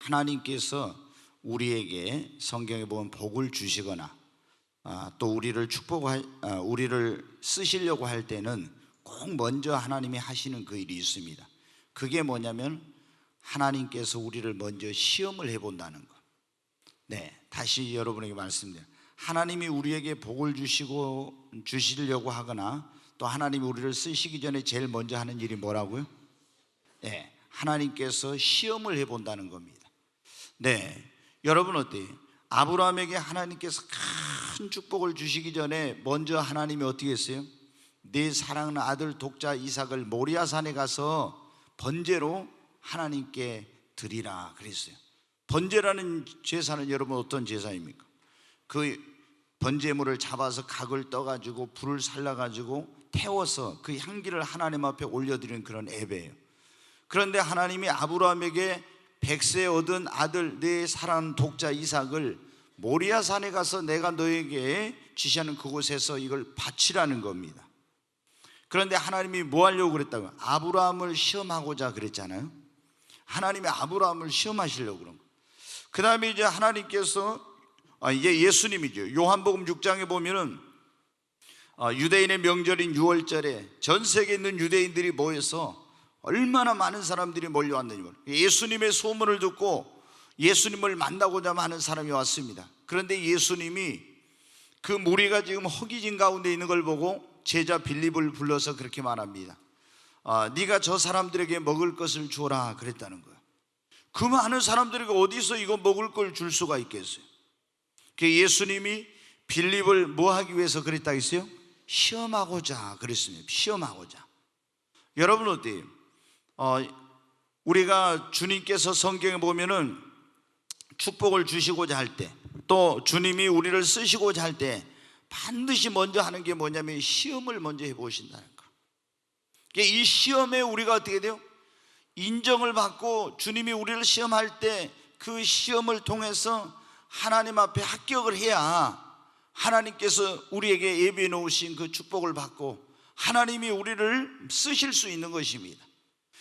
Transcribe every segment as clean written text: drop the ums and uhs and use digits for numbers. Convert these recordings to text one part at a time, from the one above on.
하나님께서 우리에게 성경에 보면 복을 주시거나 또 우리를 쓰시려고 할 때는 꼭 먼저 하나님이 하시는 그 일이 있습니다. 그게 뭐냐면 하나님께서 우리를 먼저 시험을 해본다는 것. 다시 여러분에게 말씀드려요. 하나님이 우리에게 복을 주시려고 하거나 또 하나님이 우리를 쓰시기 전에 제일 먼저 하는 일이 뭐라고요? 하나님께서 시험을 해본다는 겁니다. 여러분 어때요? 아브라함에게 하나님께서 큰 축복을 주시기 전에 먼저 하나님이 어떻게 했어요? 네 사랑하는 아들 독자 이삭을 모리아산에 가서 번제로 하나님께 드리라 그랬어요. 번제라는 제사는 여러분 어떤 제사입니까? 그 번제물을 잡아서 각을 떠가지고 불을 살라가지고 태워서 그 향기를 하나님 앞에 올려드리는 그런 예배예요. 그런데 하나님이 아브라함에게 100세 얻은 아들 내 사랑하는 독자 이삭을 모리아산에 가서 내가 너에게 지시하는 그곳에서 이걸 바치라는 겁니다. 그런데 하나님이 뭐 하려고 그랬다고요? 아브라함을 시험하고자 그랬잖아요. 하나님이 아브라함을 시험하시려고 그런 거예요. 그 다음에 이제 하나님께서 이제 예수님이죠. 요한복음 6장에 보면은 유대인의 명절인 6월절에 전 세계에 있는 유대인들이 모여서 얼마나 많은 사람들이 몰려왔는지 몰라요. 예수님의 소문을 듣고 예수님을 만나고자 하는 사람이 왔습니다. 그런데 예수님이 그 무리가 지금 허기진 가운데 있는 걸 보고 제자 빌립을 불러서 그렇게 말합니다. 네가 저 사람들에게 먹을 것을 주어라 그랬다는 거예요. 그 많은 사람들에게 어디서 이거 먹을 걸 줄 수가 있겠어요? 예수님이 빌립을 뭐 하기 위해서 그랬다 했어요? 시험하고자 그랬습니다. 시험하고자. 여러분 어때요? 우리가 주님께서 성경에 보면은 축복을 주시고자 할 때, 또 주님이 우리를 쓰시고자 할 때 반드시 먼저 하는 게 뭐냐면 시험을 먼저 해보신다는 거. 이 시험에 우리가 어떻게 돼요? 인정을 받고 주님이 우리를 시험할 때 그 시험을 통해서 하나님 앞에 합격을 해야 하나님께서 우리에게 예비해 놓으신 그 축복을 받고 하나님이 우리를 쓰실 수 있는 것입니다.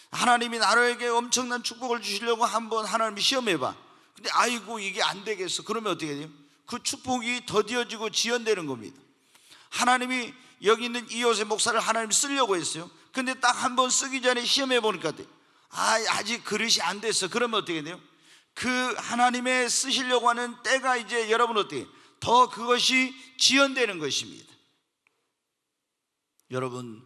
하나님이 나에게 엄청난 축복을 주시려고 한번 하나님이 시험해봐. 근데 아이고 이게 안 되겠어. 그러면 어떻게 돼요? 그 축복이 더디어지고 지연되는 겁니다. 하나님이 여기 있는 이호세 목사를 하나님이 쓰려고 했어요. 근데 딱 한 번 쓰기 전에 시험해 보니까 아직 그릇이 안 됐어. 그러면 어떻게 돼요? 그 하나님의 쓰시려고 하는 때가 이제 여러분 어떻게 더 그것이 지연되는 것입니다. 여러분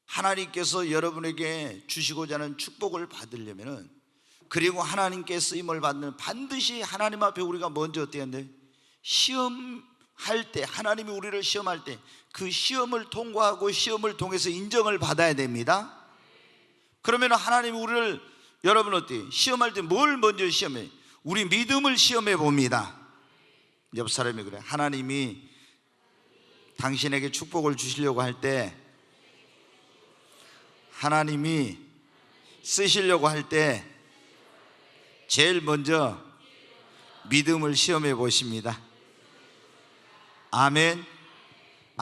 하나님께서 여러분에게 주시고자 하는 축복을 받으려면은, 그리고 하나님께 쓰임을 받는, 반드시 하나님 앞에 우리가 먼저 어떻게 해야 돼? 시험할 때, 하나님이 우리를 시험할 때 그 시험을 통과하고 시험을 통해서 인정을 받아야 됩니다. 그러면 하나님이 우리를 여러분 어때? 시험할 때 뭘 먼저 시험해? 우리 믿음을 시험해 봅니다. 옆 사람이 그래. 하나님이 당신에게 축복을 주시려고 할 때, 하나님이 쓰시려고 할 때 제일 먼저 믿음을 시험해 보십니다. 아멘.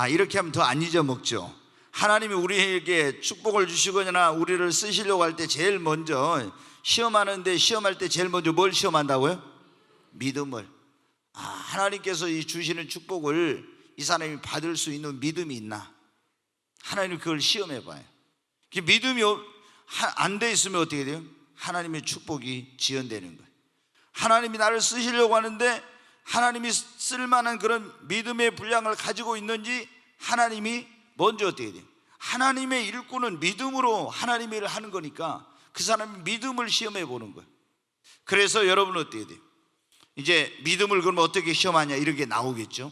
이렇게 하면 더 안 잊어먹죠. 하나님이 우리에게 축복을 주시거나 우리를 쓰시려고 할 때 제일 먼저 시험하는데, 시험할 때 제일 먼저 뭘 시험한다고요? 믿음을. 하나님께서 이 주시는 축복을 이 사람이 받을 수 있는 믿음이 있나? 하나님이 그걸 시험해 봐요. 믿음이 안 돼 있으면 어떻게 돼요? 하나님의 축복이 지연되는 거예요. 하나님이 나를 쓰시려고 하는데 하나님이 쓸만한 그런 믿음의 분량을 가지고 있는지 하나님이 먼저 어떻게 돼요? 하나님의 일꾼은 믿음으로 하나님의 일을 하는 거니까 그 사람이 믿음을 시험해 보는 거예요. 그래서 여러분 어떻게 돼요? 이제 믿음을 그러면 어떻게 시험하냐 이렇게 나오겠죠.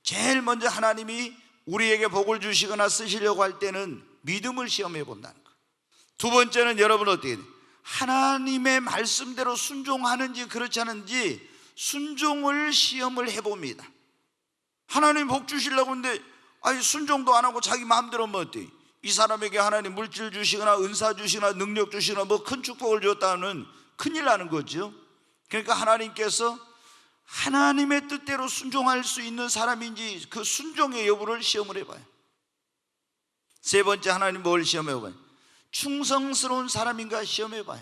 제일 먼저 하나님이 우리에게 복을 주시거나 쓰시려고 할 때는 믿음을 시험해 본다는 거예요. 두 번째는 여러분 어떻게 돼요? 하나님의 말씀대로 순종하는지 그렇지 않은지 순종을 시험을 해봅니다. 하나님 복 주시려고 하는데 순종도 안 하고 자기 마음대로 하면 어때요? 이 사람에게 하나님 물질 주시거나 은사 주시거나 능력 주시거나 뭐 큰 축복을 줬다는 큰일 나는 거죠. 그러니까 하나님께서 하나님의 뜻대로 순종할 수 있는 사람인지 그 순종의 여부를 시험을 해봐요. 세 번째, 하나님 뭘 시험해봐요? 충성스러운 사람인가 시험해봐요.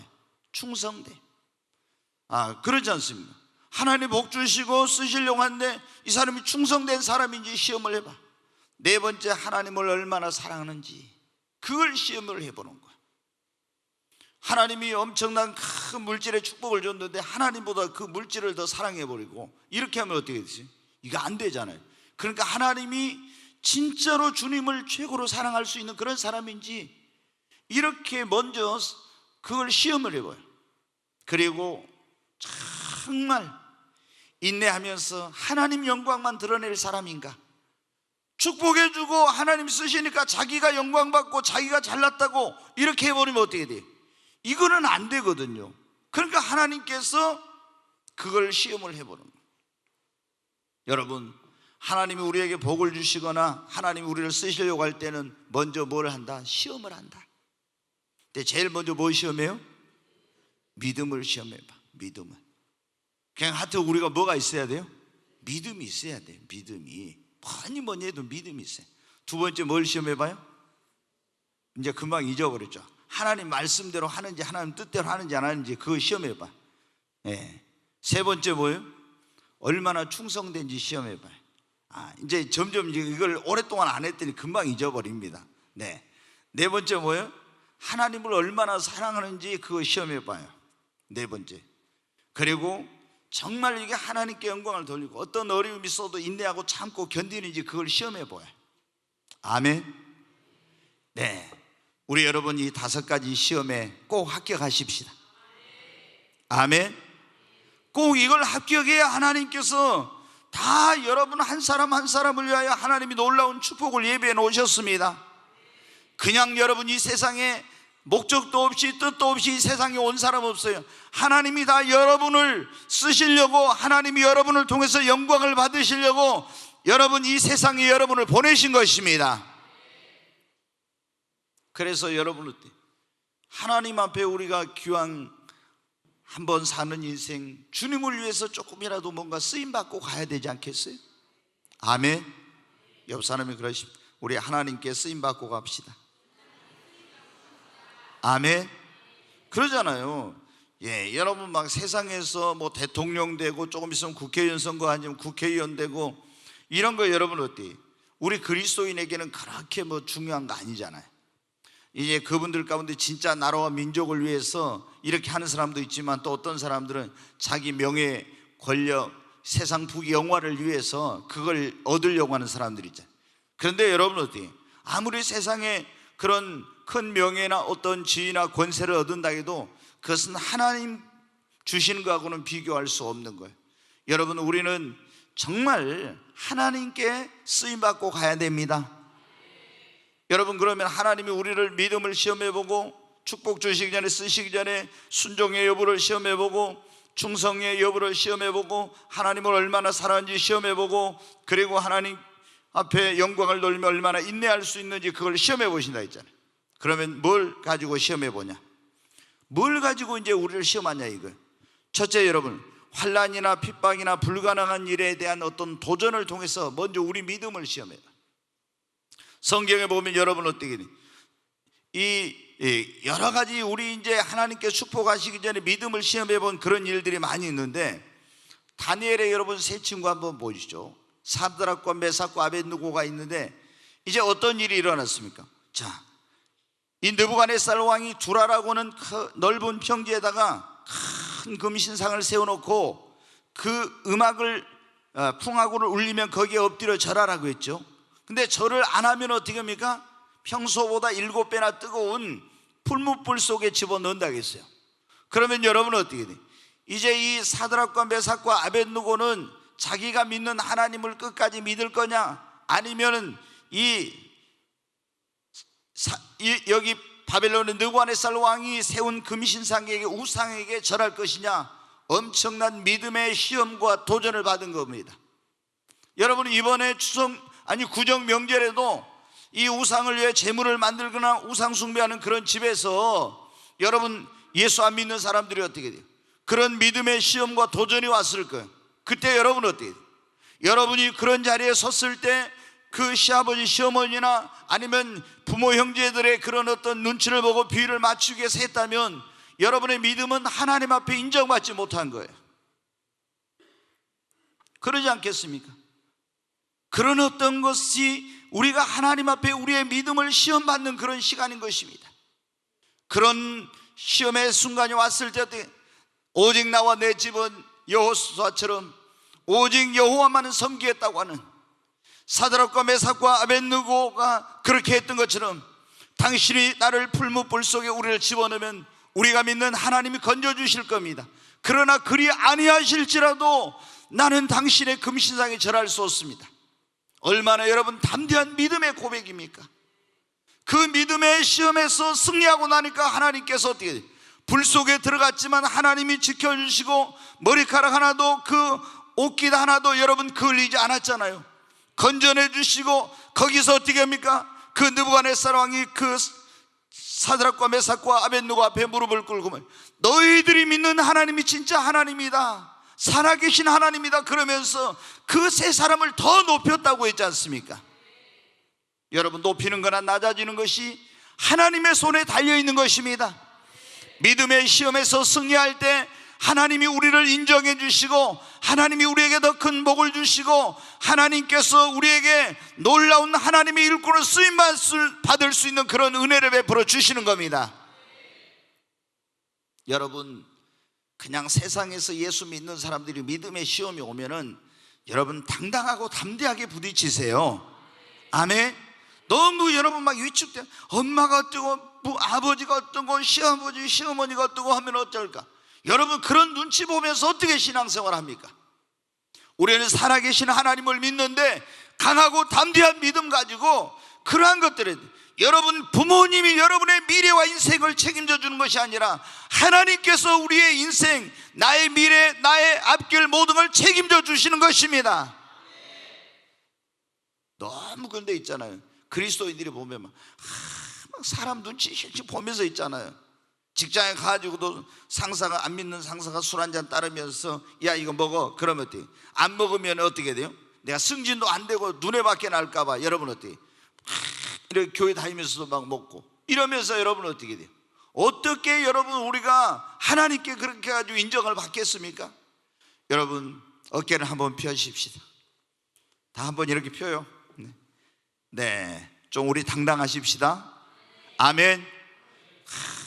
충성돼. 그렇지 않습니까? 하나님 복 주시고 쓰시려고 하는데 이 사람이 충성된 사람인지 시험을 해봐. 네 번째, 하나님을 얼마나 사랑하는지 그걸 시험을 해보는 거야. 하나님이 엄청난 큰 물질의 축복을 줬는데 하나님보다 그 물질을 더 사랑해버리고 이렇게 하면 어떻게 되지? 이거 안 되잖아요. 그러니까 하나님이 진짜로 주님을 최고로 사랑할 수 있는 그런 사람인지 이렇게 먼저 그걸 시험을 해봐요. 그리고 정말 인내하면서 하나님 영광만 드러낼 사람인가? 축복해주고 하나님 쓰시니까 자기가 영광받고 자기가 잘났다고 이렇게 해버리면 어떻게 돼요? 이거는 안 되거든요. 그러니까 하나님께서 그걸 시험을 해보는 거예요. 여러분, 하나님이 우리에게 복을 주시거나 하나님이 우리를 쓰시려고 할 때는 먼저 뭘 한다? 시험을 한다. 근데 제일 먼저 뭘 시험해요? 믿음을 시험해봐. 믿음을. 그냥 하여튼 우리가 뭐가 있어야 돼요? 믿음이 있어야 돼요. 믿음이. 뭐니 해도 믿음이 있어요. 두 번째 뭘 시험해봐요? 이제 금방 잊어버렸죠. 하나님 말씀대로 하는지 하나님 뜻대로 하는지 안 하는지 그거 시험해봐. 세 번째 뭐예요? 얼마나 충성된지 시험해봐요. 이제 점점 이걸 오랫동안 안 했더니 금방 잊어버립니다. 네 번째 뭐예요? 하나님을 얼마나 사랑하는지 그거 시험해봐요. 네 번째. 그리고 정말 이게 하나님께 영광을 돌리고 어떤 어려움이 있어도 인내하고 참고 견디는지 그걸 시험해봐요. 아멘. 네, 우리 여러분 이 5가지 시험에 꼭 합격하십시다. 아멘. 꼭 이걸 합격해야 하나님께서 다 여러분 한 사람 한 사람을 위하여 하나님이 놀라운 축복을 예비해 놓으셨습니다. 그냥 여러분 이 세상에 목적도 없이 뜻도 없이 이 세상에 온 사람 없어요. 하나님이 다 여러분을 쓰시려고, 하나님이 여러분을 통해서 영광을 받으시려고 여러분 이 세상에 여러분을 보내신 것입니다. 그래서 여러분 어때? 하나님 앞에 우리가 기왕 한번 사는 인생 주님을 위해서 조금이라도 뭔가 쓰임받고 가야 되지 않겠어요? 아멘. 옆 사람이 그러십니다. 우리 하나님께 쓰임받고 갑시다. 아멘. 그러잖아요. 여러분 막 세상에서 뭐 대통령 되고 조금 있으면 국회의원 선거 아니면 국회의원 되고 이런 거 여러분 어때요? 우리 그리스도인에게는 그렇게 뭐 중요한 거 아니잖아요. 이제 그분들 가운데 진짜 나라와 민족을 위해서 이렇게 하는 사람도 있지만 또 어떤 사람들은 자기 명예, 권력, 세상 부귀 영화를 위해서 그걸 얻으려고 하는 사람들이 있잖아요. 그런데 여러분 어때요? 아무리 세상에 그런 큰 명예나 어떤 지위나 권세를 얻은다 해도 그것은 하나님 주시는 것하고는 비교할 수 없는 거예요. 여러분 우리는 정말 하나님께 쓰임받고 가야 됩니다. 여러분 그러면 하나님이 우리를 믿음을 시험해보고 축복 주시기 전에 쓰시기 전에 순종의 여부를 시험해보고 충성의 여부를 시험해보고 하나님을 얼마나 사랑하는지 시험해보고 그리고 하나님 앞에 영광을 돌리며 얼마나 인내할 수 있는지 그걸 시험해보신다 했잖아요. 그러면 뭘 가지고 시험해보냐? 뭘 가지고 이제 우리를 시험하냐 이거예요. 첫째 여러분, 환난이나 핍박이나 불가능한 일에 대한 어떤 도전을 통해서 먼저 우리 믿음을 시험해봐. 성경에 보면 여러분 어떻게 돼? 이 여러 가지 우리 이제 하나님께 축복하시기 전에 믿음을 시험해 본 그런 일들이 많이 있는데 다니엘의 여러분 세 친구 한번 보시죠. 사드락과 메삭과 아벳느고가 있는데 이제 어떤 일이 일어났습니까? 자, 이 느부갓네살 왕이 두라라고는 넓은 평지에다가 큰 금신상을 세워놓고 그 음악을 풍악으로 울리면 거기에 엎드려 절하라고 했죠. 근데 절을 안 하면 어떻게 합니까? 평소보다 7배나 뜨거운 풀무불 속에 집어넣는다고 했어요. 그러면 여러분 어떻게 돼? 이제 이 사드락과 메삭과 아벳느고는 자기가 믿는 하나님을 끝까지 믿을 거냐, 아니면은 여기 바벨론의 느부갓네살 왕이 세운 금신상에게 우상에게 절할 것이냐, 엄청난 믿음의 시험과 도전을 받은 겁니다. 여러분 이번에 구정 명절에도 이 우상을 위해 제물을 만들거나 우상 숭배하는 그런 집에서 여러분 예수 안 믿는 사람들이 어떻게 돼요? 그런 믿음의 시험과 도전이 왔을 거예요. 그때 여러분 어떻게 돼요? 여러분이 그런 자리에 섰을 때 그 시아버지 시어머니나 아니면 부모 형제들의 그런 어떤 눈치를 보고 비위를 맞추기 위해서 했다면 여러분의 믿음은 하나님 앞에 인정받지 못한 거예요. 그러지 않겠습니까? 그런 어떤 것이 우리가 하나님 앞에 우리의 믿음을 시험받는 그런 시간인 것입니다. 그런 시험의 순간이 왔을 때 오직 나와 내 집은 여호수아처럼 오직 여호와만을 섬기겠다고 하는 사드락과 메삭과 아벳느고가 그렇게 했던 것처럼 당신이 나를 풀무불 속에 우리를 집어넣으면 우리가 믿는 하나님이 건져주실 겁니다. 그러나 그리 아니하실지라도 나는 당신의 금신상에 절할 수 없습니다. 얼마나 여러분 담대한 믿음의 고백입니까? 그 믿음의 시험에서 승리하고 나니까 하나님께서 어떻게 돼요? 불 속에 들어갔지만 하나님이 지켜주시고 머리카락 하나도 그 옷깃 하나도 여러분 그을리지 않았잖아요. 건져내 주시고 거기서 어떻게 합니까? 그 느부갓네살 왕이 그 사드락과 메삭과 아벳느고 앞에 무릎을 꿇고 너희들이 믿는 하나님이 진짜 하나님이다, 살아계신 하나님이다 그러면서 그 세 사람을 더 높였다고 했지 않습니까? 여러분, 높이는 거나 낮아지는 것이 하나님의 손에 달려있는 것입니다. 믿음의 시험에서 승리할 때 하나님이 우리를 인정해 주시고 하나님이 우리에게 더 큰 복을 주시고 하나님께서 우리에게 놀라운 하나님의 일꾼으로 쓰임받을 수 있는 그런 은혜를 베풀어 주시는 겁니다. 여러분, 그냥 세상에서 예수 믿는 사람들이 믿음의 시험이 오면은 여러분 당당하고 담대하게 부딪히세요. 아멘. 너무 여러분 막 위축돼. 엄마가 어떠고 아버지가 어떠고 시아버지 시어머니가 어떠고 하면 어쩔까? 여러분, 그런 눈치 보면서 어떻게 신앙생활 합니까? 우리는 살아계신 하나님을 믿는데 강하고 담대한 믿음 가지고 그러한 것들에 여러분 부모님이 여러분의 미래와 인생을 책임져 주는 것이 아니라 하나님께서 우리의 인생, 나의 미래, 나의 앞길 모든 걸 책임져 주시는 것입니다. 너무 그런데 있잖아요. 그리스도인들이 보면 막 사람 눈치 보면서 있잖아요. 직장에 가가지고도 상사가, 안 믿는 상사가 술 한잔 따르면서 야 이거 먹어 그러면 어떻게? 안 먹으면 어떻게 돼요? 내가 승진도 안 되고 눈에 밖에 날까봐 여러분 어떻게? 이렇게 교회 다니면서도 막 먹고 이러면서 여러분 어떻게 돼요? 어떻게 여러분 우리가 하나님께 그렇게 해가지고 인정을 받겠습니까? 여러분 어깨를 한번 펴십시다. 다 한번 이렇게 펴요. 네, 좀 우리 당당하십시다. 아멘.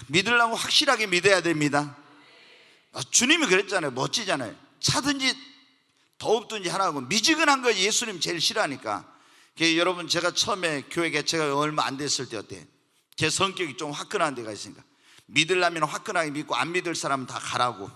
믿으려면 확실하게 믿어야 됩니다. 주님이 그랬잖아요. 멋지잖아요. 차든지 더웁든지 하라고. 미지근한 거 예수님 제일 싫어하니까. 여러분, 제가 처음에 교회 개최가 얼마 안 됐을 때 어때요? 제 성격이 좀 화끈한 데가 있으니까 믿으려면 화끈하게 믿고 안 믿을 사람은 다 가라고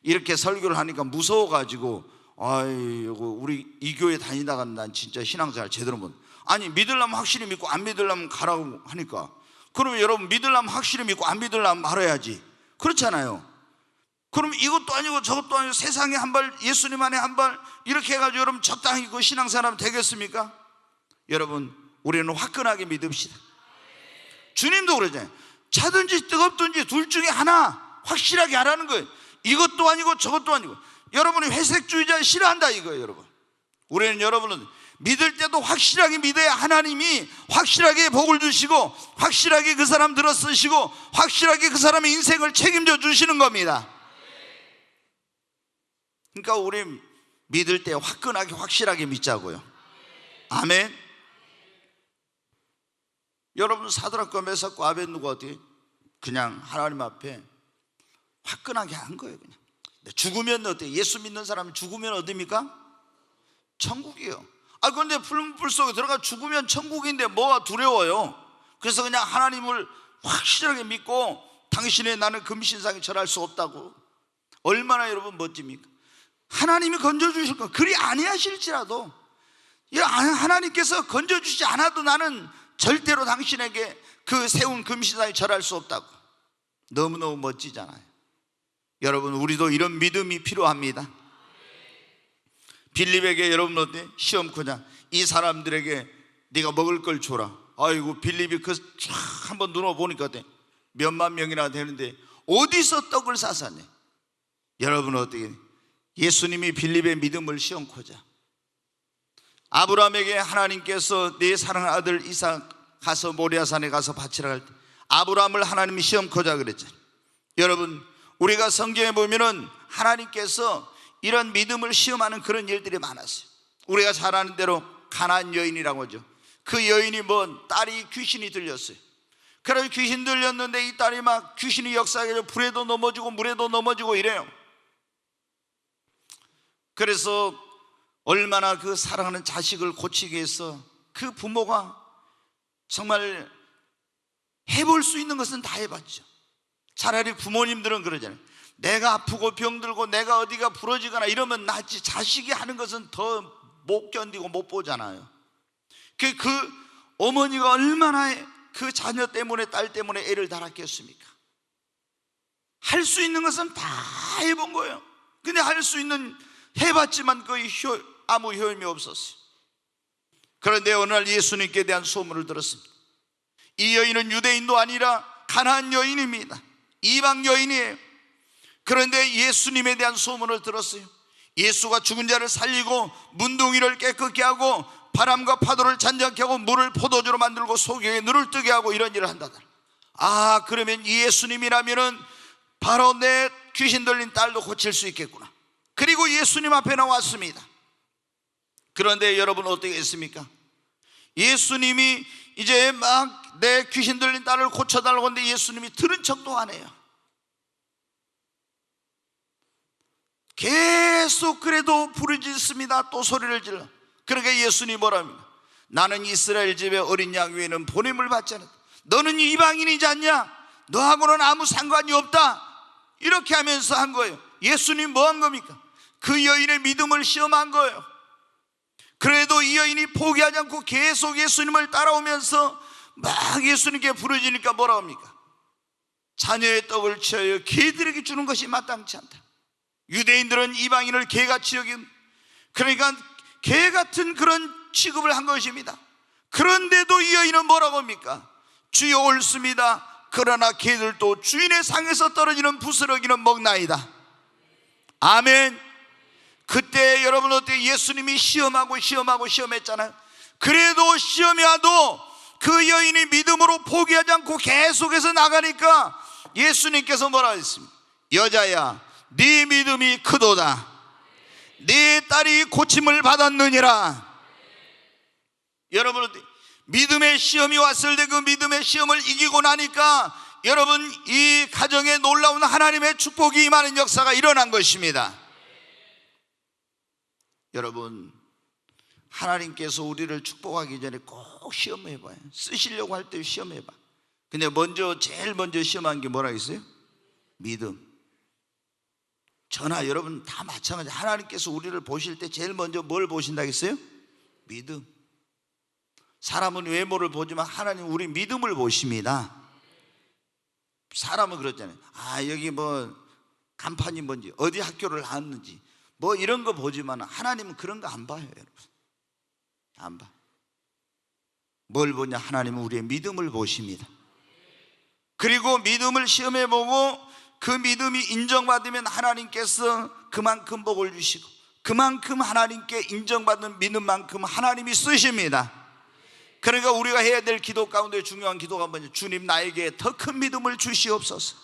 이렇게 설교를 하니까 무서워가지고 아이고 우리 이 교회 다니다가 난 진짜 신앙생활 제대로 못. 아니 믿으려면 확실히 믿고 안 믿으려면 가라고 하니까 그러면 여러분 믿으려면 확실히 믿고 안 믿으려면 말아야지. 그렇잖아요. 그럼 이것도 아니고 저것도 아니고 세상에 한 발 예수님 안에 한 발 이렇게 해가지고 여러분 적당히 그 신앙사람 되겠습니까? 여러분 우리는 화끈하게 믿읍시다. 주님도 그러잖아요. 차든지 뜨겁든지 둘 중에 하나 확실하게 하라는 거예요. 이것도 아니고 저것도 아니고. 여러분이 회색주의자 싫어한다 이거예요. 여러분 우리는 여러분은 믿을 때도 확실하게 믿어야 하나님이 확실하게 복을 주시고 확실하게 그 사람 들어 쓰시고 확실하게 그 사람의 인생을 책임져 주시는 겁니다. 그러니까 우리 믿을 때 화끈하게 확실하게 믿자고요. 아멘. 여러분 사드락과 메삭과 아벳느고가 어떻게 그냥 하나님 앞에 화끈하게 한 거예요. 그냥 죽으면 어때요? 예수 믿는 사람은 죽으면 어디입니까? 천국이에요. 그런데 불 속에 들어가 죽으면 천국인데 뭐가 두려워요? 그래서 그냥 하나님을 확실하게 믿고 당신의 나는 금신상에 절할 수 없다고. 얼마나 여러분 멋집니까? 하나님이 건져주실 거 그리 아니하실지라도 하나님께서 건져주시지 않아도 나는 절대로 당신에게 그 세운 금신상에 절할 수 없다고. 너무너무 멋지잖아요. 여러분 우리도 이런 믿음이 필요합니다. 빌립에게 여러분 어때? 시험코냐 이 사람들에게 네가 먹을 걸 줘라. 아이고 빌립이 그 한번 누워보니까 어때? 몇만 명이나 되는데 어디서 떡을 싸사네. 여러분 어떻게? 예수님이 빌립의 믿음을 시험코자 아브라함에게 하나님께서 네 사랑하는 아들 이삭 가서 모리아산에 가서 바치라 할 때 아브라함을 하나님이 시험코자 그랬잖아요. 여러분, 우리가 성경에 보면은 하나님께서 이런 믿음을 시험하는 그런 일들이 많았어요. 우리가 잘 아는 대로 가나안 여인이라고 하죠. 그 여인이 딸이 귀신이 들렸어요. 그래서 귀신 들렸는데 이 딸이 막 귀신이 역사하게 불에도 넘어지고 물에도 넘어지고 이래요. 그래서 얼마나 그 사랑하는 자식을 고치기 위해서 그 부모가 정말 해볼 수 있는 것은 다 해봤죠. 차라리 부모님들은 그러잖아요. 내가 아프고 병들고 내가 어디가 부러지거나 이러면 낫지, 자식이 하는 것은 더 못 견디고 못 보잖아요. 그 어머니가 얼마나 그 자녀 때문에, 딸 때문에 애를 달았겠습니까? 할 수 있는 것은 다 해본 거예요. 근데 할 수 있는 해봤지만 거의 아무 효험이 없었어요. 그런데 어느 날 예수님께 대한 소문을 들었습니다. 이 여인은 유대인도 아니라 가나안 여인입니다. 이방 여인이에요. 그런데 예수님에 대한 소문을 들었어요. 예수가 죽은 자를 살리고 문둥이를 깨끗게 하고 바람과 파도를 잔잔케 하고 물을 포도주로 만들고 소경에 눈을 뜨게 하고 이런 일을 한다더라. 아, 그러면 이 예수님이라면은 바로 내 귀신 들린 딸도 고칠 수 있겠구나. 그리고 예수님 앞에 나왔습니다. 그런데 여러분 어떻게 했습니까? 예수님이 이제 막 내 귀신 들린 딸을 고쳐달라고 하는데 예수님이 들은 척도 안 해요. 계속 그래도 부르짖습니다. 또 소리를 질러. 그러니까 예수님이 뭐라 합니까? 나는 이스라엘 집의 어린 양 외에는 보냄을 받지 않았다. 너는 이방인이지 않냐? 너하고는 아무 상관이 없다. 이렇게 하면서 한 거예요. 예수님 뭐 한 겁니까? 그 여인의 믿음을 시험한 거예요. 그래도 이 여인이 포기하지 않고 계속 예수님을 따라오면서 막 예수님께 부르짖으니까 뭐라 합니까? 자녀의 떡을 취하여 개들에게 주는 것이 마땅치 않다. 유대인들은 이방인을 개같이 여긴, 그러니까 개 같은 그런 취급을 한 것입니다. 그런데도 이 여인은 뭐라고 합니까? 주여 옳습니다. 그러나 개들도 주인의 상에서 떨어지는 부스러기는 먹나이다. 아멘. 그때 여러분 어때요? 예수님이 시험했잖아요. 그래도 시험이 와도 그 여인이 믿음으로 포기하지 않고 계속해서 나가니까 예수님께서 뭐라 했습니까? 여자야, 네 믿음이 크도다. 네 딸이 고침을 받았느니라. 여러분 어때요? 믿음의 시험이 왔을 때 그 믿음의 시험을 이기고 나니까 여러분 이 가정에 놀라운 하나님의 축복이 임하는 역사가 일어난 것입니다. 여러분, 하나님께서 우리를 축복하기 전에 꼭 시험해봐요. 쓰시려고 할 때 시험해봐. 근데 제일 먼저 시험한 게 뭐라 했어요? 믿음. 저나 여러분 다 마찬가지. 하나님께서 우리를 보실 때 제일 먼저 뭘 보신다고 했어요? 믿음. 사람은 외모를 보지만 하나님은 우리 믿음을 보십니다. 사람은 그렇잖아요. 아, 여기 간판이 뭔지, 어디 학교를 나왔는지 이런 거 보지만 하나님은 그런 거 안 봐요, 여러분. 안 봐. 뭘 보냐? 하나님은 우리의 믿음을 보십니다. 그리고 믿음을 시험해보고 그 믿음이 인정받으면 하나님께서 그만큼 복을 주시고 그만큼 하나님께 인정받는 믿음만큼 하나님이 쓰십니다. 그러니까 우리가 해야 될 기도 가운데 중요한 기도가 뭐냐? 주님, 나에게 더 큰 믿음을 주시옵소서.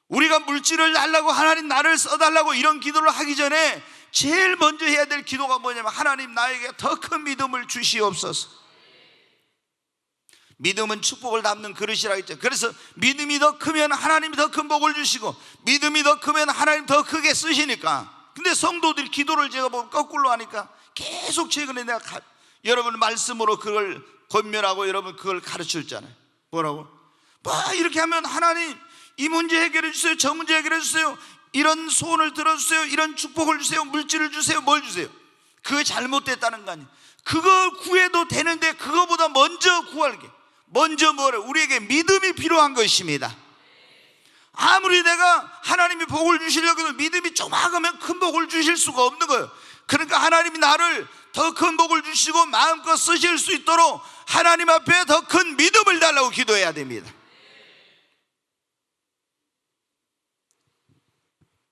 우리가 물질을 달라고, 하나님 나를 써달라고 이런 기도를 하기 전에 제일 먼저 해야 될 기도가 뭐냐면 하나님, 나에게 더 큰 믿음을 주시옵소서. 믿음은 축복을 담는 그릇이라고 했죠. 그래서 믿음이 더 크면 하나님이 더 큰 복을 주시고 믿음이 더 크면 하나님 더 크게 쓰시니까. 근데 성도들이 기도를 제가 보면 거꾸로 하니까 계속 최근에 내가 여러분 말씀으로 그걸 권면하고 여러분 그걸 가르쳤잖아요. 뭐라고? 이렇게 하면 하나님 이 문제 해결해 주세요, 저 문제 해결해 주세요, 이런 소원을 들어주세요, 이런 축복을 주세요, 물질을 주세요, 뭘 주세요. 그게 잘못됐다는 거 아니에요. 그거 구해도 되는데 그거보다 먼저 구할 게, 먼저 우리에게 믿음이 필요한 것입니다. 아무리 내가 하나님이 복을 주시려고 해도 믿음이 조금하면 큰 복을 주실 수가 없는 거예요. 그러니까 하나님이 나를 더 큰 복을 주시고 마음껏 쓰실 수 있도록 하나님 앞에 더 큰 믿음을 달라고 기도해야 됩니다.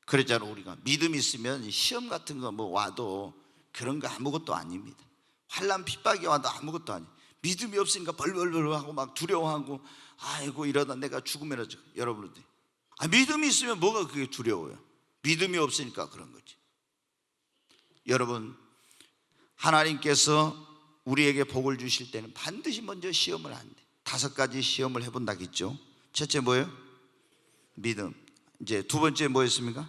그랬잖아요. 우리가 믿음이 있으면 시험 같은 거 와도 그런 거 아무것도 아닙니다. 환난 핍박이 와도 아무것도 아니에요. 믿음이 없으니까 벌벌벌 하고 막 두려워하고 아이고 이러다 내가 죽으면 여러분들 믿음이 있으면 뭐가 그게 두려워요? 믿음이 없으니까 그런 거지. 여러분, 하나님께서 우리에게 복을 주실 때는 반드시 먼저 시험을 한대. 5가지 시험을 해본다겠죠. 첫째 뭐예요? 믿음. 이제 두 번째 뭐였습니까?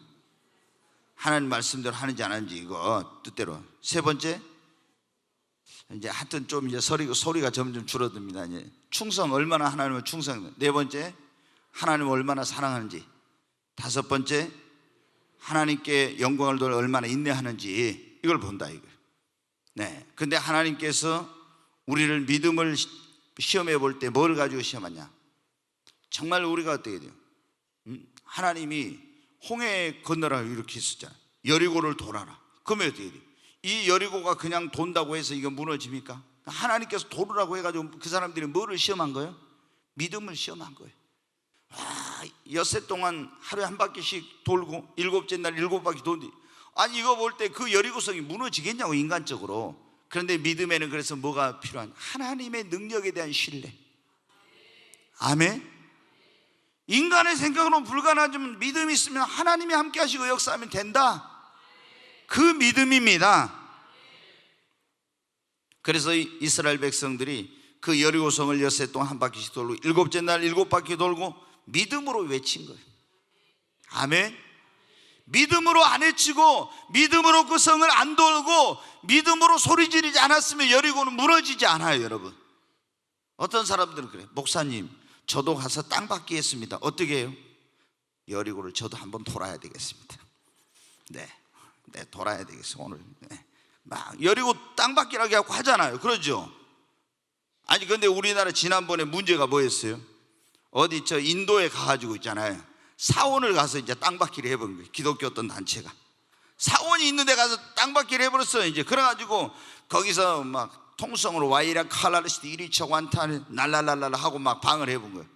하나님 말씀대로 하는지 안 하는지, 이거 뜻대로. 세 번째, 이제 하여튼 좀 이제 소리가 점점 줄어듭니다. 이제 충성, 얼마나 하나님을 충성. 네 번째, 하나님을 얼마나 사랑하는지. 5번째, 하나님께 영광을 돌려 얼마나 인내하는지, 이걸 본다 이거. 네. 근데 하나님께서 우리를 믿음을 시험해 볼 때 뭘 가지고 시험하냐? 정말 우리가 어떻게 돼요? 하나님이 홍해 건너라고 이렇게 했었잖아요. 여리고를 돌아라. 그러면 어떻게 돼요? 이 여리고가 그냥 돈다고 해서 이거 무너집니까? 하나님께서 돌으라고 해가지고 그 사람들이 뭐를 시험한 거예요? 믿음을 시험한 거예요. 엿새 동안 하루에 한 바퀴씩 돌고 7째 날 7바퀴 도는데, 아니 이거 볼 때 그 여리고성이 무너지겠냐고, 인간적으로. 그런데 믿음에는 그래서 뭐가 필요한? 하나님의 능력에 대한 신뢰. 아멘. 인간의 생각으로는 불가능하지만 믿음이 있으면 하나님이 함께 하시고 역사하면 된다. 그 믿음입니다. 그래서 이스라엘 백성들이 그 여리고성을 엿새 동안 한 바퀴씩 돌고 7째 날 7바퀴 돌고 믿음으로 외친 거예요. 아멘. 믿음으로 안 외치고 믿음으로 그 성을 안 돌고 믿음으로 소리 지르지 않았으면 여리고는 무너지지 않아요. 여러분, 어떤 사람들은 그래. 목사님, 저도 가서 땅받기 했습니다. 어떻게 해요? 여리고를 저도 한번 돌아야 되겠습니다. 네, 돌아야 되겠어 오늘. 네. 막 여리고 땅받기라고 하고 하잖아요. 그러죠? 아니 근데 우리나라 지난번에 문제가 뭐였어요? 어디 저 인도에 가가지고 있잖아요. 사원을 가서 이제 땅받기를 해본 거예요. 기독교 어떤 단체가 사원이 있는 데 가서 땅받기를 해버렸어요. 이제 그래가지고 거기서 막 통성으로 와이라 칼라르시드 이리차 완탄 날랄랄랄 하고 막 방을 해본 거예요.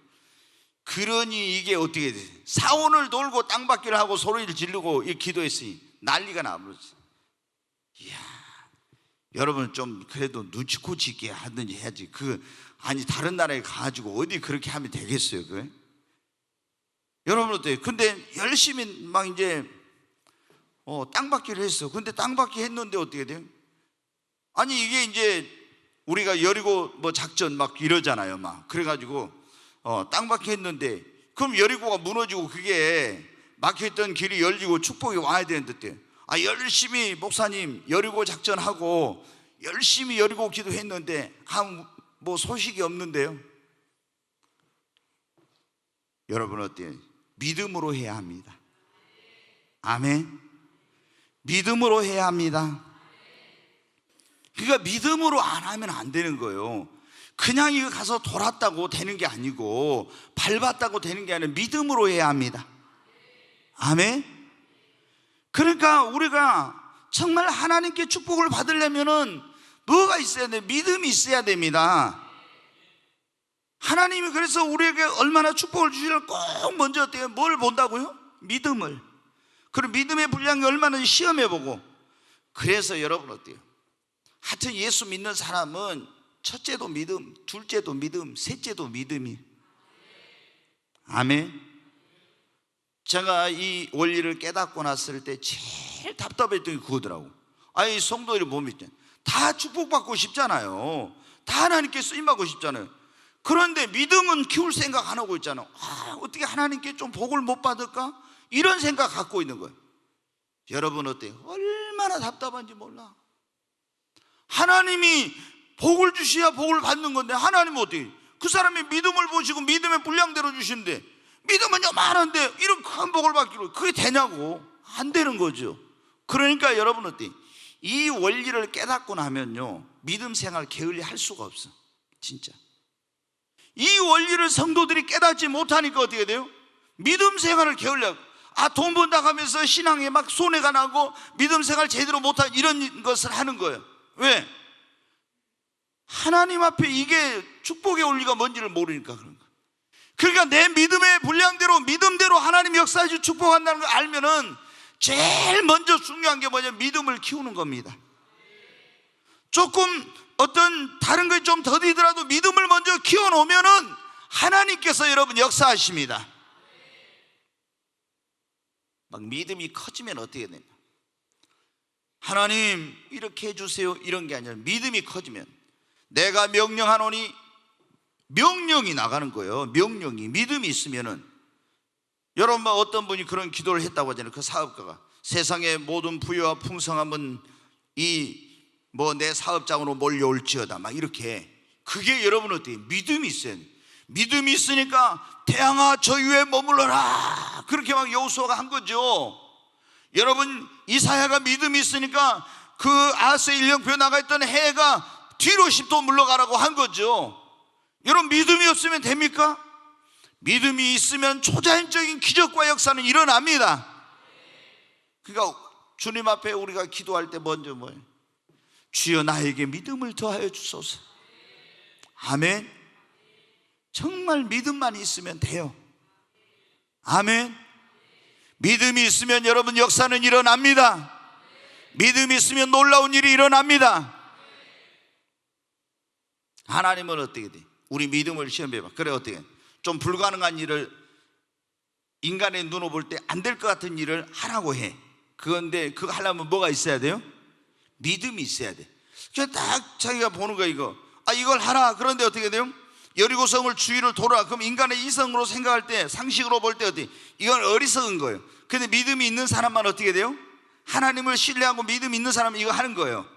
그러니 이게 어떻게 돼? 사원을 돌고 땅받기를 하고 소리를 지르고 기도했으니 난리가 나버렸어요. 이야, 여러분 좀 그래도 눈치코치 있게 하든지 해야지. 아니 다른 나라에 가가지고 어디 그렇게 하면 되겠어요? 그게? 여러분 어때요? 근데 열심히 막 이제 땅받기를 했어. 근데 땅받기 했는데 어떻게 돼요? 아니 이게 이제 우리가 여리고 뭐 작전 막 이러잖아요. 막 그래가지고 땅받기 했는데, 그럼 여리고가 무너지고 그게 막혀있던 길이 열리고 축복이 와야 되는데, 열심히 목사님 여리고 작전하고 열심히 여리고 기도했는데 뭐 소식이 없는데요. 여러분 어때요? 믿음으로 해야 합니다. 아멘. 믿음으로 해야 합니다. 그러니까 믿음으로 안 하면 안 되는 거예요. 그냥 이거 가서 돌았다고 되는 게 아니고 밟았다고 되는 게 아니라 믿음으로 해야 합니다. 아멘. 그러니까 우리가 정말 하나님께 축복을 받으려면은 뭐가 있어야 돼? 믿음이 있어야 됩니다. 하나님이 그래서 우리에게 얼마나 축복을 주시려고 꼭 먼저 어때요? 뭘 본다고요? 믿음을. 그리고 믿음의 분량이 얼마나 시험해보고. 그래서 여러분 어때요? 하여튼 예수 믿는 사람은 첫째도 믿음, 둘째도 믿음, 셋째도 믿음이. 아멘. 제가 이 원리를 깨닫고 났을 때 제일 답답했던 게 그거더라고. 아니 성도들이 보면 다 축복받고 싶잖아요. 다 하나님께 쓰임받고 싶잖아요. 그런데 믿음은 키울 생각 안 하고 있잖아요. 어떻게 하나님께 좀 복을 못 받을까? 이런 생각 갖고 있는 거예요. 여러분 어때요? 얼마나 답답한지 몰라. 하나님이 복을 주셔야 복을 받는 건데 하나님은 어떻게? 그 사람이 믿음을 보시고 믿음의 분량대로 주시는데 믿음은 요만한데 이런 큰 복을 받기로 그게 되냐고. 안 되는 거죠. 그러니까 여러분 어때요? 이 원리를 깨닫고 나면요 믿음 생활 게을리 할 수가 없어. 진짜 이 원리를 성도들이 깨닫지 못하니까 어떻게 돼요? 믿음 생활을 게을리하고 돈 번다 하면서 신앙에 막 손해가 나고 믿음 생활 제대로 못하는 이런 것을 하는 거예요. 왜? 하나님 앞에 이게 축복의 원리가 뭔지를 모르니까 그런 거예요. 그러니까 내 믿음의 분량대로 믿음대로 하나님 역사해서 축복한다는 걸 알면은 제일 먼저 중요한 게 뭐냐면 믿음을 키우는 겁니다. 조금 어떤 다른 것이 좀 더디더라도 믿음을 먼저 키워놓으면은 하나님께서 여러분 역사하십니다. 막 믿음이 커지면 어떻게 되냐, 하나님 이렇게 해주세요 이런 게 아니라 믿음이 커지면 내가 명령하노니 명령이 나가는 거예요. 명령이, 믿음이 있으면은. 여러분 어떤 분이 그런 기도를 했다고 하잖아요. 그 사업가가 세상의 모든 부유와 풍성함은 내 사업장으로 몰려올지어다 막 이렇게. 그게 여러분 어때요? 믿음이 있어요. 믿음이 있으니까 태양아 저 위에 머물러라 그렇게 막 여호수아가 한 거죠. 여러분 이사야가 믿음이 있으니까 그 아하스의 일령표에 나가 있던 해가 뒤로 10도 물러가라고 한 거죠. 여러분 믿음이 없으면 됩니까? 믿음이 있으면 초자연적인 기적과 역사는 일어납니다. 그러니까 주님 앞에 우리가 기도할 때 먼저 뭐예요? 주여 나에게 믿음을 더하여 주소서. 아멘. 정말 믿음만 있으면 돼요. 아멘. 믿음이 있으면 여러분 역사는 일어납니다. 믿음이 있으면 놀라운 일이 일어납니다. 하나님은 어떻게 돼? 우리 믿음을 시험해봐. 그래 어떻게? 좀 불가능한 일을 인간의 눈으로 볼 때 안 될 것 같은 일을 하라고 해. 그런데 그거 하려면 뭐가 있어야 돼요? 믿음이 있어야 돼. 그냥 딱 자기가 보는 거야 이거. 이걸 하라. 그런데 어떻게 돼요? 여리고성을 주위를 돌아. 그럼 인간의 이성으로 생각할 때, 상식으로 볼 때 어떻게? 이건 어리석은 거예요. 근데 믿음이 있는 사람만 어떻게 돼요? 하나님을 신뢰하고 믿음이 있는 사람은 이거 하는 거예요.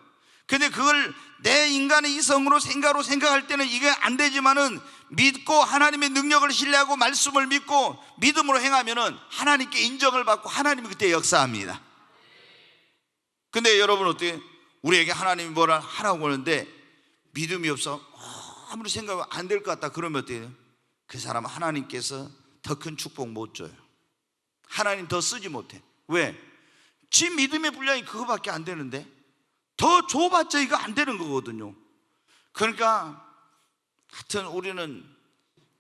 근데 그걸 내 인간의 이성으로 생각할 때는 이게 안 되지만은 믿고 하나님의 능력을 신뢰하고 말씀을 믿고 믿음으로 행하면은 하나님께 인정을 받고 하나님이 그때 역사합니다. 근데 여러분 어떻게? 우리에게 하나님이 뭐라 하라고 하는데 믿음이 없어 아무리 생각하면 안 될 것 같다 그러면 어떻게 해요? 그 사람은 하나님께서 더 큰 축복 못 줘요. 하나님 더 쓰지 못해. 왜? 지 믿음의 분량이 그거밖에 안 되는데 더 줘봤자 이거 안 되는 거거든요. 그러니까 하여튼 우리는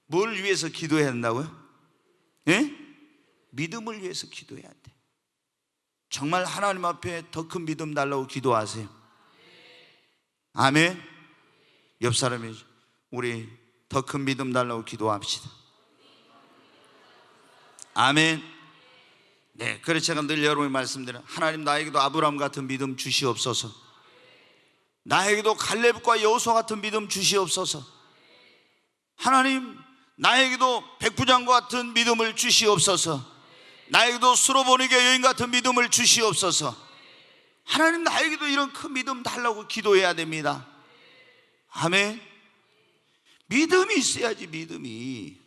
뭘 위해서 기도해야 한다고요? 예? 믿음을 위해서 기도해야 돼. 정말 하나님 앞에 더 큰 믿음 달라고 기도하세요. 아멘. 옆 사람이 우리 더 큰 믿음 달라고 기도합시다. 아멘. 네, 그래서 제가 늘 여러분이 말씀드려요. 하나님 나에게도 아브라함 같은 믿음 주시옵소서. 나에게도 갈렙과 여호수아 같은 믿음 주시옵소서. 하나님 나에게도 백부장과 같은 믿음을 주시옵소서. 나에게도 수로보니게 여인 같은 믿음을 주시옵소서. 하나님 나에게도 이런 큰 믿음 달라고 기도해야 됩니다. 아멘. 믿음이 있어야지. 믿음이.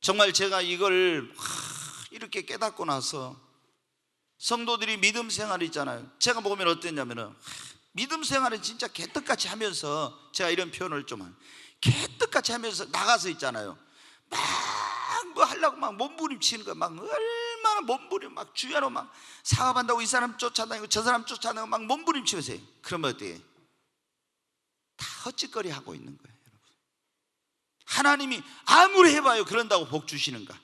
정말 제가 이걸 이렇게 깨닫고 나서 성도들이 믿음 생활 있잖아요. 제가 보면 어땠냐면은 믿음 생활은 진짜 개떡같이 하면서, 제가 이런 표현을 좀 개떡같이 하면서 나가서 있잖아요. 막 뭐 하려고 막 몸부림치는 거야. 막 얼마나 몸부림, 막 주야로 막 사업한다고 이 사람 쫓아다니고 저 사람 쫓아다니고 막 몸부림치면서 해요. 그러면 어때요? 다 헛짓거리 하고 있는 거예요. 여러분, 하나님이 아무리 해봐요 그런다고 복 주시는가?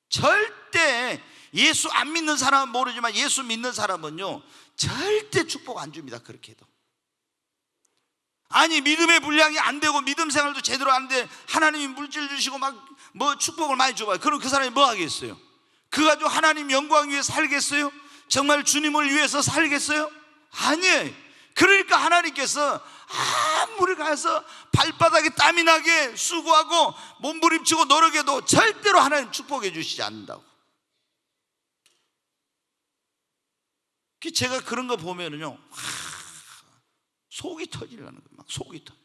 절대. 예수 안 믿는 사람은 모르지만 예수 믿는 사람은요 절대 축복 안 줍니다. 그렇게 해도. 아니 믿음의 분량이 안 되고 믿음 생활도 제대로 안 돼, 하나님이 물질 주시고 막 뭐 축복을 많이 줘봐요. 그럼 그 사람이 뭐 하겠어요? 그 가지고 하나님 영광 위해 살겠어요? 정말 주님을 위해서 살겠어요? 아니에요. 그러니까 하나님께서 아무리 가서 발바닥에 땀이 나게 수고하고 몸부림치고 노력해도 절대로 하나님 축복해 주시지 않는다고. 제가 그런 거 보면은요 속이 터지려는 거예요. 막 속이 터져.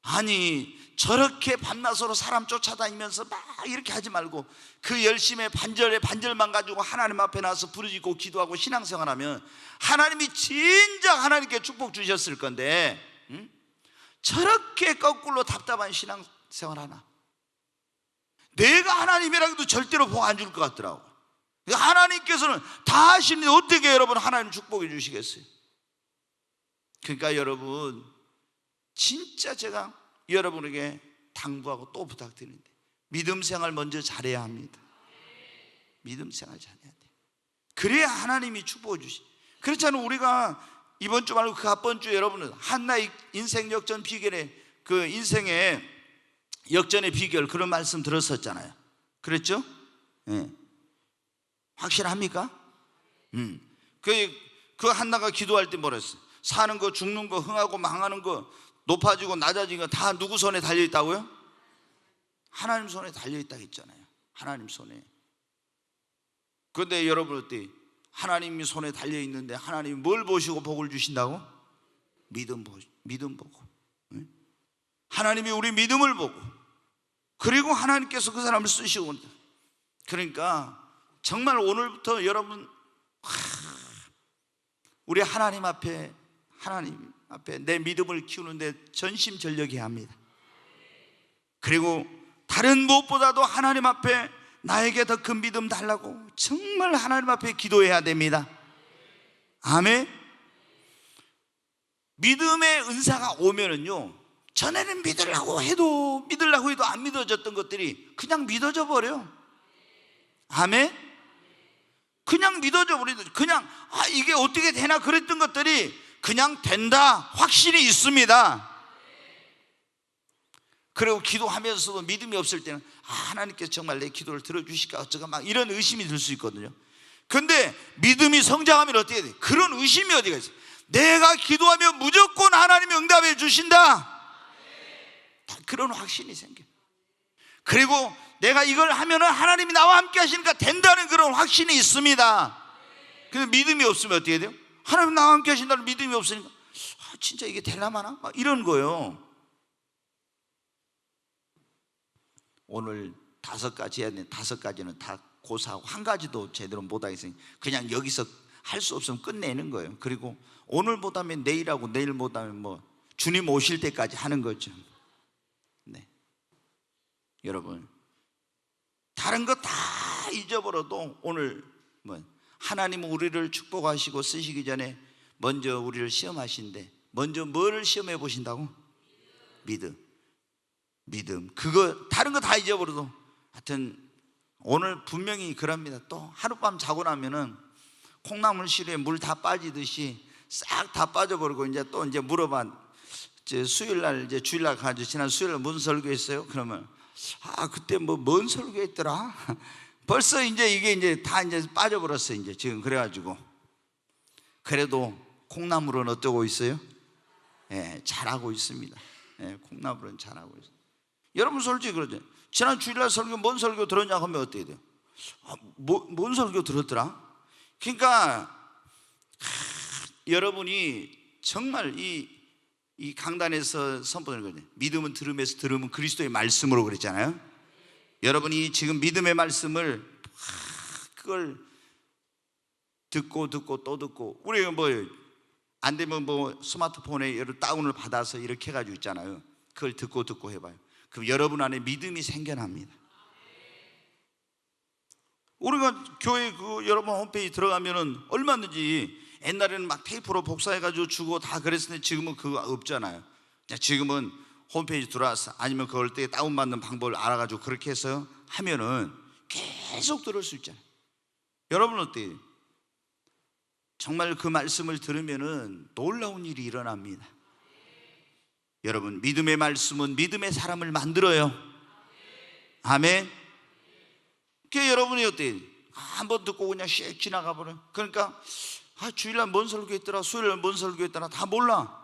아니 저렇게 밤낮으로 사람 쫓아다니면서 막 이렇게 하지 말고 그 열심에 반절만 가지고 하나님 앞에 나서 부르짖고 기도하고 신앙생활하면 하나님이 진작 하나님께 축복 주셨을 건데 저렇게 거꾸로 답답한 신앙생활 하나. 내가 하나님이라고 해도 절대로 복 안 줄 것 같더라고. 하나님께서는 다 하시는데 어떻게 여러분 하나님 축복해 주시겠어요? 그러니까 여러분 진짜 제가 여러분에게 당부하고 또 부탁드리는데 믿음 생활 먼저 잘해야 합니다. 믿음 생활 잘해야 돼. 그래야 하나님이 축복해 주시. 그렇잖아요. 우리가 이번 주 말고 그 앞번 주에 여러분은 한나의 인생 역전 비결의 그 인생의 역전의 비결 그런 말씀 들었었잖아요. 그랬죠? 예. 확실합니까? 그 한나가 기도할 때 뭐랬어요? 사는 거 죽는 거 흥하고 망하는 거 높아지고 낮아지는 거 다 누구 손에 달려있다고요? 하나님 손에 달려있다고 했잖아요. 하나님 손에. 그런데 여러분 어때? 하나님이 손에 달려있는데 하나님이 뭘 보시고 복을 주신다고? 믿음 보고. 하나님이 우리 믿음을 보고, 그리고 하나님께서 그 사람을 쓰시고. 그러니까 정말 오늘부터 여러분 우리 하나님 앞에 내 믿음을 키우는데 전심전력해야 합니다. 그리고 다른 무엇보다도 하나님 앞에 나에게 더 큰 믿음 달라고 정말 하나님 앞에 기도해야 됩니다. 아멘. 믿음의 은사가 오면은요, 전에는 믿으려고 해도 안 믿어졌던 것들이 그냥 믿어져 버려. 아멘. 그냥 믿어져 버리는, 그냥 이게 어떻게 되나 그랬던 것들이 그냥 된다 확신이 있습니다. 그리고 기도하면서도 믿음이 없을 때는 하나님께서 정말 내 기도를 들어주실까 어쩌까 막 이런 의심이 들 수 있거든요. 근데 믿음이 성장하면 어떻게 돼? 그런 의심이 어디가 있어요? 내가 기도하면 무조건 하나님이 응답해 주신다, 그런 확신이 생겨요. 그리고 내가 이걸 하면은 하나님이 나와 함께 하시니까 된다는 그런 확신이 있습니다. 근데 믿음이 없으면 어떻게 돼요? 하나님 나와 함께 하신다는 믿음이 없으니까 진짜 이게 되려마나? 막 이런 거예요. 오늘 5가지 해야 되는데 5가지는 다 고사하고 한 가지도 제대로 못하겠으니 그냥 여기서 할 수 없으면 끝내는 거예요. 그리고 오늘 못하면 내일하고 내일 못하면 뭐 주님 오실 때까지 하는 거죠. 네. 여러분, 다른 거 다 잊어버려도 오늘 하나님은 우리를 축복하시고 쓰시기 전에 먼저 우리를 시험하신대. 먼저 뭐를 시험해 보신다고? 믿음. 그거 다른 거 다 잊어버려도 하여튼 오늘 분명히 그럽니다. 또 하룻밤 자고 나면은 콩나물 시루에 물 다 빠지듯이 싹 다 빠져버리고 이제 또 물어봐. 수요일날 주일날 가지고 지난 수요일날 무슨 설교했어요? 그러면 그때 뭔 설교했더라? 벌써 이게 다 빠져버렸어요. 지금 그래가지고 그래도 콩나물은 어떠고 있어요? 잘하고 있습니다. 콩나물은 잘하고 있어요. 여러분 솔직히 그러죠. 지난 주일날 설교 뭔 설교 들었냐 하면 어떻게 돼요? 뭔 설교 들었더라? 그러니까 여러분이 정말 이 강단에서 선포하는 거죠. 믿음은 들음에서, 들음은 그리스도의 말씀으로 그랬잖아요. 여러분이 지금 믿음의 말씀을 그걸 듣고 또 듣고, 우리가 안 되면 스마트폰에 여러 다운을 받아서 이렇게 해가지고 있잖아요. 그걸 듣고 해봐요. 그럼 여러분 안에 믿음이 생겨납니다. 우리가 교회 여러분 홈페이지 들어가면은 얼마든지, 옛날에는 막 테이프로 복사해가지고 주고 다 그랬는데 지금은 그거 없잖아요. 지금은 홈페이지 들어와서 아니면 그걸 때 다운받는 방법을 알아가지고 그렇게 해서 하면은 계속 들을 수 있잖아요. 여러분 어때요? 정말 그 말씀을 들으면은 놀라운 일이 일어납니다. 여러분, 믿음의 말씀은 믿음의 사람을 만들어요. 아멘. 그게 여러분이 어때요? 한번 듣고 그냥 씩 지나가 버려. 그러니까 주일날 뭔 설교했더라, 수요일날 뭔 설교했더라 다 몰라.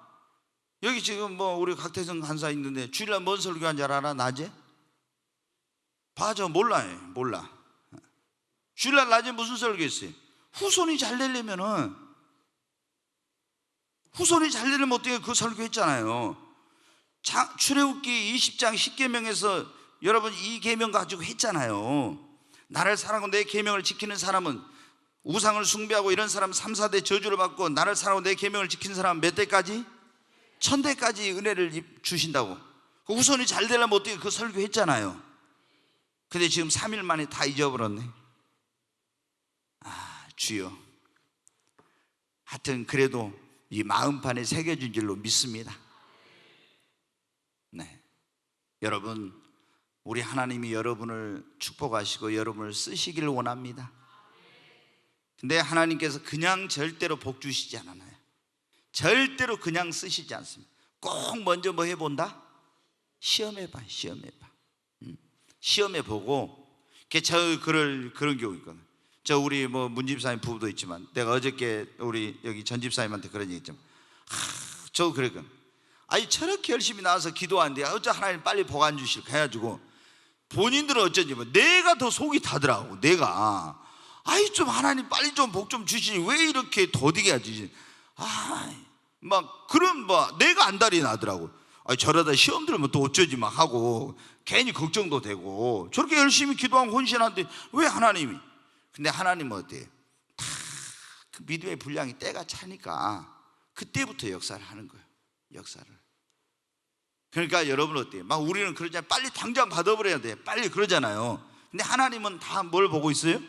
여기 지금 우리 각태성 간사 있는데 주일날 뭔 설교한 줄 알아? 낮에? 몰라. 주일날 낮에 무슨 설교했어요? 후손이 잘 되려면 어떻게 그 설교했잖아요. 출애굽기 20장 10계명에서 여러분 이 계명 가지고 했잖아요. 나를 사랑하고 내 계명을 지키는 사람은, 우상을 숭배하고 이런 사람 3, 4대 저주를 받고 나를 사랑하고 내 계명을 지키는 사람은 몇 대까지? 1000대까지 은혜를 주신다고. 그 후손이 잘 되려면 어떻게 그 설교했잖아요. 근데 지금 3일 만에 다 잊어버렸네. 주여, 하여튼 그래도 이 마음판에 새겨진 줄로 믿습니다. 네, 여러분, 우리 하나님이 여러분을 축복하시고 여러분을 쓰시기를 원합니다. 근데 하나님께서 그냥 절대로 복 주시지 않아요. 절대로 그냥 쓰시지 않습니다. 꼭 먼저 해본다? 시험해봐. 시험해 보고. 그런 경우 있거든. 우리 문집사님 부부도 있지만, 내가 어저께 우리 여기 전 집사님한테 그런 얘기 했지만, 저 그랬거든. 아니 저렇게 열심히 나와서 기도하는데 어째 하나님 빨리 복 안 주실까 해가지고, 본인들은 어쩐지 내가 더 속이 타더라고. 내가 아이 좀 하나님 빨리 좀 복 좀 주시니 왜 이렇게 더디게 하지? 그런 내가 안달이 나더라고. 저러다 시험 들면 또 어쩌지 막 하고 괜히 걱정도 되고, 저렇게 열심히 기도하고 헌신하는데 왜 하나님이? 근데 하나님은 어때요? 다 그 믿음의 분량이 때가 차니까 그때부터 역사를 하는 거예요. 역사를. 그러니까 여러분 어때요? 우리는 그러잖아요. 빨리 당장 받아버려야 돼. 빨리 그러잖아요. 근데 하나님은 다 뭘 보고 있어요?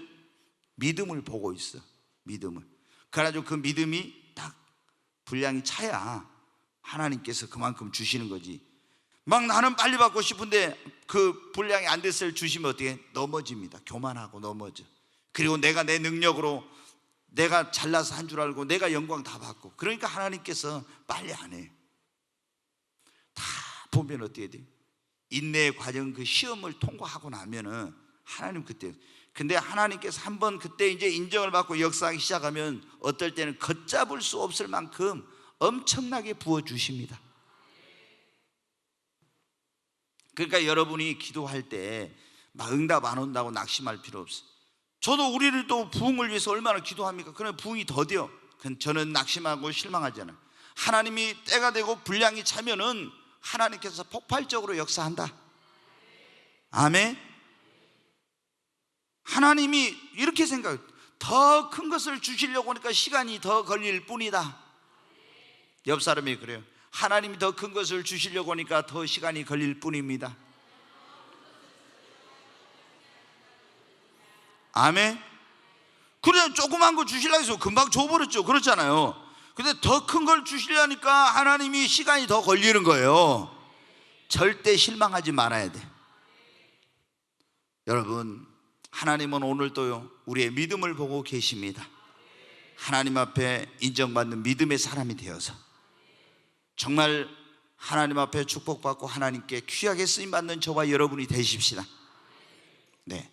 믿음을 보고 있어. 믿음을. 그래가지고 그 믿음이 딱 분량이 차야 하나님께서 그만큼 주시는 거지. 나는 빨리 받고 싶은데 그 분량이 안 됐을 때 주시면 어떻게? 넘어집니다. 교만하고 넘어져. 그리고 내가 내 능력으로 내가 잘나서 한 줄 알고 내가 영광 다 받고, 그러니까 하나님께서 빨리 안 해요. 다 보면 어떻게 돼요? 인내의 과정, 그 시험을 통과하고 나면은 하나님 그때. 근데 하나님께서 한번 그때 이제 인정을 받고 역사하기 시작하면 어떨 때는 걷잡을 수 없을 만큼 엄청나게 부어주십니다. 그러니까 여러분이 기도할 때 응답 안 온다고 낙심할 필요 없어요. 저도 우리를 또 부흥을 위해서 얼마나 기도합니까? 그러면 부흥이 더뎌요. 저는 낙심하고 실망하지 않아요. 하나님이 때가 되고 분량이 차면은 하나님께서 폭발적으로 역사한다. 아멘. 하나님이 이렇게 생각해요. 더 큰 것을 주시려고 하니까 시간이 더 걸릴 뿐이다. 옆 사람이 그래요. 하나님이 더 큰 것을 주시려고 하니까 더 시간이 걸릴 뿐입니다. 아멘. 그냥 조그만 거 주시려고 해서 금방 줘버렸죠. 그렇잖아요. 근데 더 큰 걸 주시려니까 하나님이 시간이 더 걸리는 거예요. 절대 실망하지 말아야 돼. 여러분, 하나님은 오늘도요 우리의 믿음을 보고 계십니다. 하나님 앞에 인정받는 믿음의 사람이 되어서 정말 하나님 앞에 축복받고 하나님께 귀하게 쓰임받는 저와 여러분이 되십시다. 네.